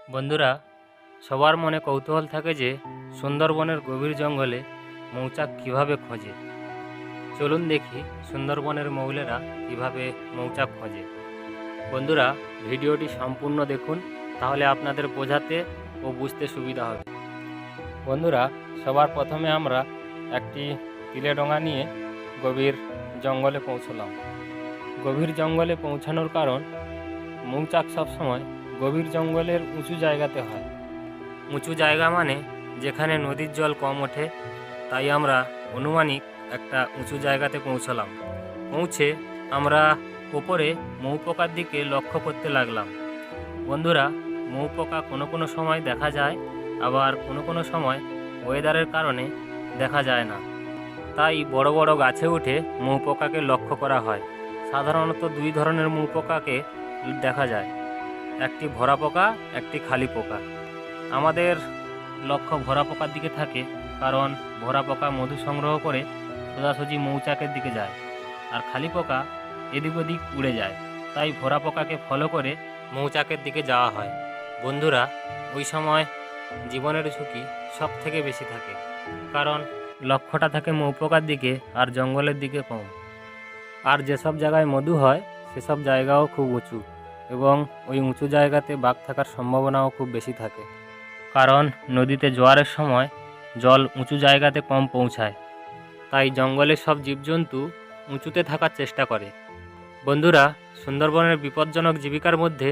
বন্ধুরা, সবার মনে কৌতূহল থাকে যে সুন্দরবনের গভীর জঙ্গলে মৌচাক কিভাবে খোঁজে। চলুন দেখি সুন্দরবনের মৌলেরা কিভাবে মৌচাক খোঁজে। বন্ধুরা, ভিডিওটি সম্পূর্ণ দেখুন, তাহলে আপনাদের বোঝাতে ও বুঝতে সুবিধা হবে। বন্ধুরা, সবার প্রথমে আমরা একটি তিলে ডোঙা নিয়ে গভীর জঙ্গলে পৌঁছলাম। গভীর জঙ্গলে পৌঁছানোর কারণ, মৌচাক সবসময় গভীর জঙ্গলের উঁচু জায়গাতে হয়। উঁচু জায়গা মানে যেখানে নদীর জল কম ওঠে, তাই আমরা আনুমানিক একটা উঁচু জায়গাতে পৌঁছলাম। পৌঁছে আমরা ওপরে মৌপোকার দিকে লক্ষ্য করতে লাগলাম। বন্ধুরা, মৌপোকা কোনো কোনো সময় দেখা যায়, আবার কোনো কোনো সময় ওয়েদারের কারণে দেখা যায় না। তাই বড় বড় গাছে উঠে মৌপোকাকে লক্ষ্য করা হয়। সাধারণত দুই ধরনের মৌপোকাকে দেখা যায়, একটি ভরা পোকা, একটি খালি পোকা। আমাদের লক্ষ্য ভরা পোকার দিকে থাকে, কারণ ভরা পোকা মধু সংগ্রহ করে সোজাসুজি মৌচাকের দিকে যায়, আর খালি পোকা এদিক ওদিক উড়ে যায়। তাই ভরা পোকাকে ফলো করে মৌচাকের দিকে যাওয়া হয়। বন্ধুরা, ওই সময় জীবনের ঝুঁকি সব থেকে বেশি থাকে, কারণ লক্ষ্যটা থাকে মৌপোকার দিকে আর জঙ্গলের দিকে কম। আর যেসব জায়গায় মধু হয় সেসব জায়গাও খুব উঁচু, এবং ওই উঁচু জায়গাতে বাঘ থাকার সম্ভাবনাও খুব বেশি থাকে, কারণ নদীতে জোয়ারের সময় জল উঁচু জায়গাতে কম পৌঁছায়। তাই জঙ্গলের সব জীবজন্তু উঁচুতে থাকার চেষ্টা করে। বন্ধুরা, সুন্দরবনের বিপজ্জনক জীবিকার মধ্যে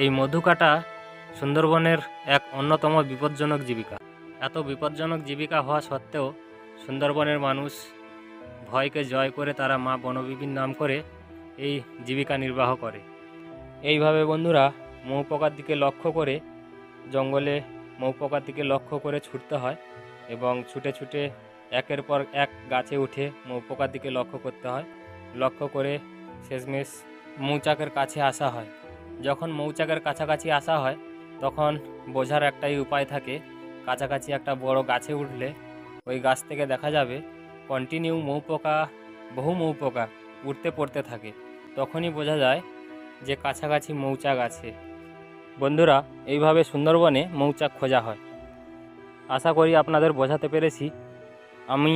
এই মধু কাটা সুন্দরবনের এক অন্যতম বিপজ্জনক জীবিকা। এত বিপজ্জনক জীবিকা হওয়া সত্ত্বেও সুন্দরবনের মানুষ ভয়কে জয় করে তারা মা বনবিবির নাম করে এই জীবিকা নির্বাহ করে। এইভাবে বন্ধুরা, মৌপোকার দিকে লক্ষ্য করে জঙ্গলে মৌপোকার দিকে লক্ষ্য করে ছুটতে হয়, এবং ছুটে ছুটে একের পর এক গাছে উঠে মৌপোকার দিকে লক্ষ্য করতে হয়। লক্ষ্য করে শেষমেশ মৌচাকের কাছে আসা হয়। যখন মৌচাকের কাছাকাছি আসা হয়, তখন বোঝার একটাই উপায় থাকে, কাছাকাছি একটা বড় গাছে উঠলে ওই গাছ থেকে দেখা যাবে কন্টিনিউ মৌপোকা, বহু মৌপোকা উঠতে পড়তে থাকে। তখনই বোঝা যায় যে কাছাকাছি মৌচাক আছে। বন্ধুরা, এইভাবে সুন্দরবনে মৌচাক খোঁজা হয়। আশা করি আপনাদের বোঝাতে পেরেছি। আমি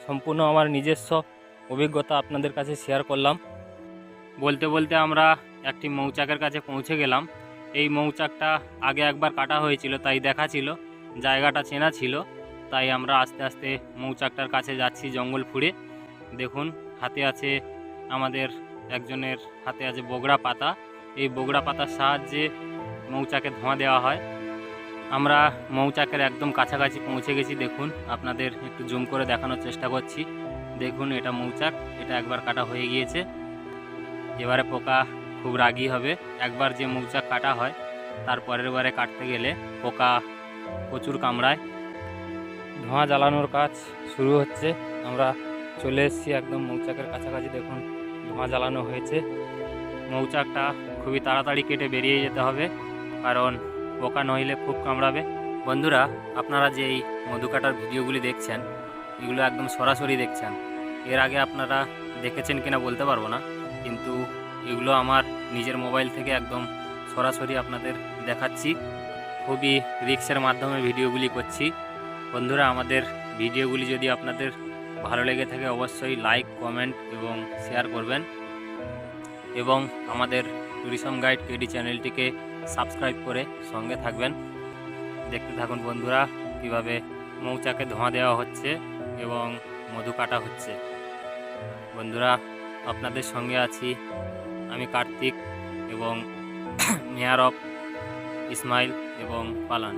সম্পূর্ণ আমার নিজস্ব অভিজ্ঞতা আপনাদের কাছে শেয়ার করলাম। বলতে বলতে আমরা একটি মৌচাকের কাছে পৌঁছে গেলাম। এই মৌচাকটা আগে একবার কাটা হয়েছিল, তাই দেখা ছিল, জায়গাটা চেনা ছিল। তাই আমরা আস্তে আস্তে মৌচাকটার কাছে যাচ্ছি জঙ্গল ফুঁড়ে। দেখুন, হাতে আছে আমাদের একজনের হাতে আছে বগড়া পাতা। এই বগড়া পাতার সাহায্যে মৌচাকে ধোঁয়া দেওয়া হয়। আমরা মৌচাকের একদম কাছাকাছি পৌঁছে গেছি। দেখুন, আপনাদের একটু জুম করে দেখানোর চেষ্টা করছি। দেখুন, এটা মৌচাক, এটা একবার কাটা হয়ে গিয়েছে। এবারে পোকা খুব রাগী হবে। একবার যে মৌচাক কাটা হয়, তার পরের বারে কাটতে গেলে পোকা প্রচুর কামড়ায়। ধোঁয়া জ্বালানোর কাজ শুরু হচ্ছে। আমরা চলে এসেছি একদম মৌচাকের কাছাকাছি। দেখুন, ধোঁয়া জ্বালানো হয়েছে। মৌচাকটা খুবই তাড়াতাড়ি কেটে বেরিয়ে যেতে হবে, কারণ পোকা নইলে খুব কামড়াবে। বন্ধুরা, আপনারা যে এই মধু কাটার ভিডিওগুলি দেখছেন, এগুলো একদম সরাসরি দেখছেন। এর আগে আপনারা দেখেছেন কিনা বলতে পারবো না, কিন্তু এগুলো আমার নিজের মোবাইল থেকে একদম সরাসরি আপনাদের দেখাচ্ছি। খুবই রিস্কের মাধ্যমে ভিডিওগুলি করছি। বন্ধুরা, আমাদের ভিডিওগুলি যদি আপনাদের ভালো লেগে থাকে, অবশ্যই লাইক, কমেন্ট এবং শেয়ার করবেন, এবং আমাদের ট্যুরিজম গাইড কেডি চ্যানেলটিকে সাবস্ক্রাইব করে সঙ্গে থাকবেন। দেখতে থাকুন বন্ধুরা, কীভাবে মৌচাকে ধোঁয়া দেওয়া হচ্ছে এবং মধু কাটা হচ্ছে। বন্ধুরা, আপনাদের সঙ্গে আছি আমি কার্তিক, এবং মেয়ার অফ ইসমাইল এবং পালান।